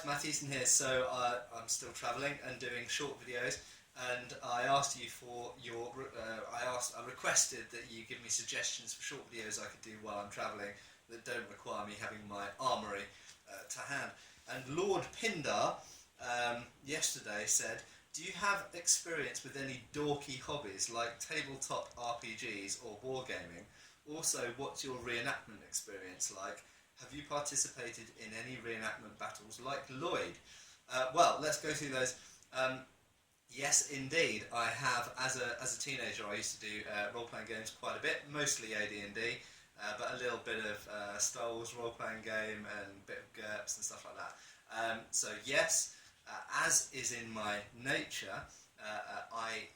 guys, Matt Easton here. So I'm still travelling and doing short videos, and I asked you for your. I requested that you give me suggestions for short videos I could do while I'm travelling that don't require me having my armoury to hand. And Lord Pindar yesterday said, "Do you have experience with any dorky hobbies like tabletop RPGs or wargaming? Also, what's your reenactment experience like? Have you participated in any reenactment battles like Lloyd?" Well, let's go through those. Yes, indeed, I have. As a teenager, I used to do role-playing games quite a bit, mostly AD&D, but a little bit of Star Wars role-playing game and a bit of GURPS and stuff like that. So yes, as is in my nature, I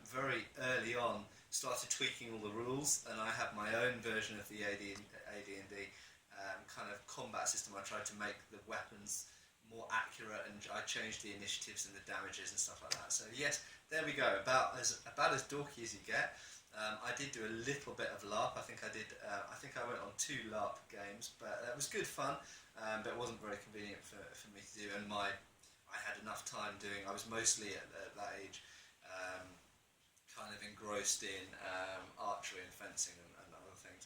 very early on started tweaking all the rules, and I have my own version of the AD&D kind of combat system. I tried to make the weapons more accurate, and I changed the initiatives and the damages and stuff like that. So yes, there we go. About as dorky as you get. I did do a little bit of LARP. I think I went on 2 LARP games, but it was good fun. But it wasn't very convenient for me to do, and I had enough time doing. I was mostly at that age kind of engrossed in archery and fencing and other things.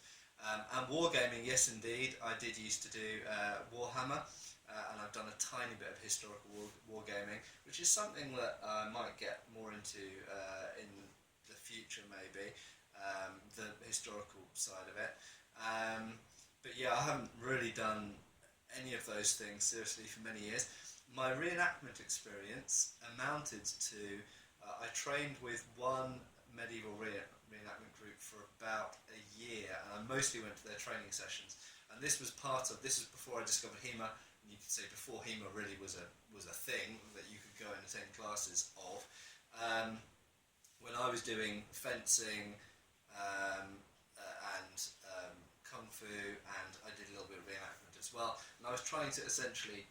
And wargaming, yes indeed, I did used to do Warhammer, and I've done a tiny bit of historical wargaming, which is something that I might get more into in the future maybe, the historical side of it. But yeah, I haven't really done any of those things seriously for many years. My reenactment experience amounted to, I trained with one medieval reenactment group for about a year, and I mostly went to their training sessions. And this was before I discovered HEMA, and you could say before HEMA really was a thing that you could go and attend classes of. When I was doing fencing and kung fu, and I did a little bit of reenactment as well, and I was trying to essentially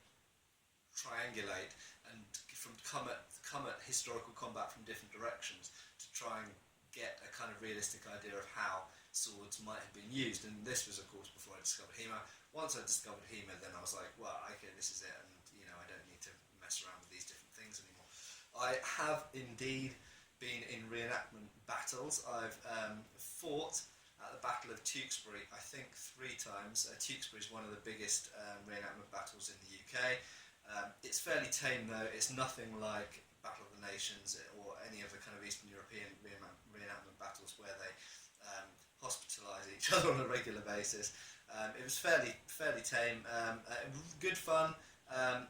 triangulate and come at historical combat from different directions to try and get a kind of realistic idea of how swords might have been used. And this was, of course, before I discovered HEMA. Once I discovered HEMA, then I was like, well, okay, this is it, and I don't need to mess around with these different things anymore. I have indeed been in reenactment battles. I've fought at the Battle of Tewkesbury, I think 3 times. Tewkesbury is one of the biggest reenactment battles in the UK. It's fairly tame though. It's nothing like Battle of the Nations or any of the kind of Eastern European reenactment battles where they hospitalise each other on a regular basis. It was fairly tame, good fun,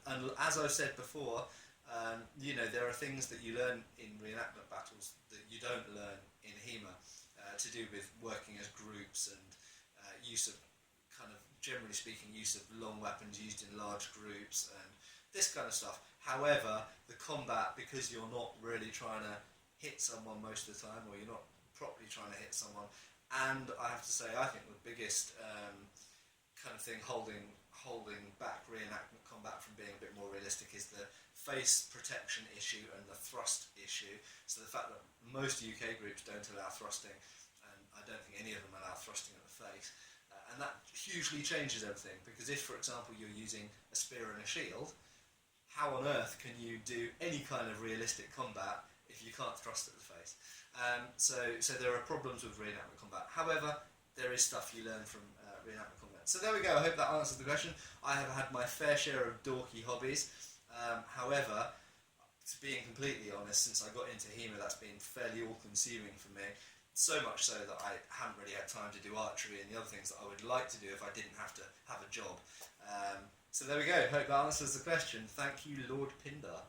and as I've said before, there are things that you learn in reenactment battles that you don't learn in HEMA, to do with working as groups and use of, kind of generally speaking, use of long weapons used in large groups and this kind of stuff. However, the combat, because you're not really trying to hit someone most of the time, or you're not properly trying to hit someone, and I have to say, I think the biggest kind of thing holding back reenactment combat from being a bit more realistic is the face protection issue and the thrust issue. So the fact that most UK groups don't allow thrusting, and I don't think any of them allow thrusting at the face, and that hugely changes everything, because if, for example, you're using a spear and a shield, how on earth can you do any kind of realistic combat if you can't thrust at the face? So there are problems with reenactment combat. However, there is stuff you learn from reenactment combat. So there we go, I hope that answers the question. I have had my fair share of dorky hobbies. However, to being completely honest, since I got into HEMA, that's been fairly all-consuming for me. So much so that I haven't really had time to do archery and the other things that I would like to do if I didn't have to have a job. So there we go, hope that answers the question. Thank you, Lord Pindar.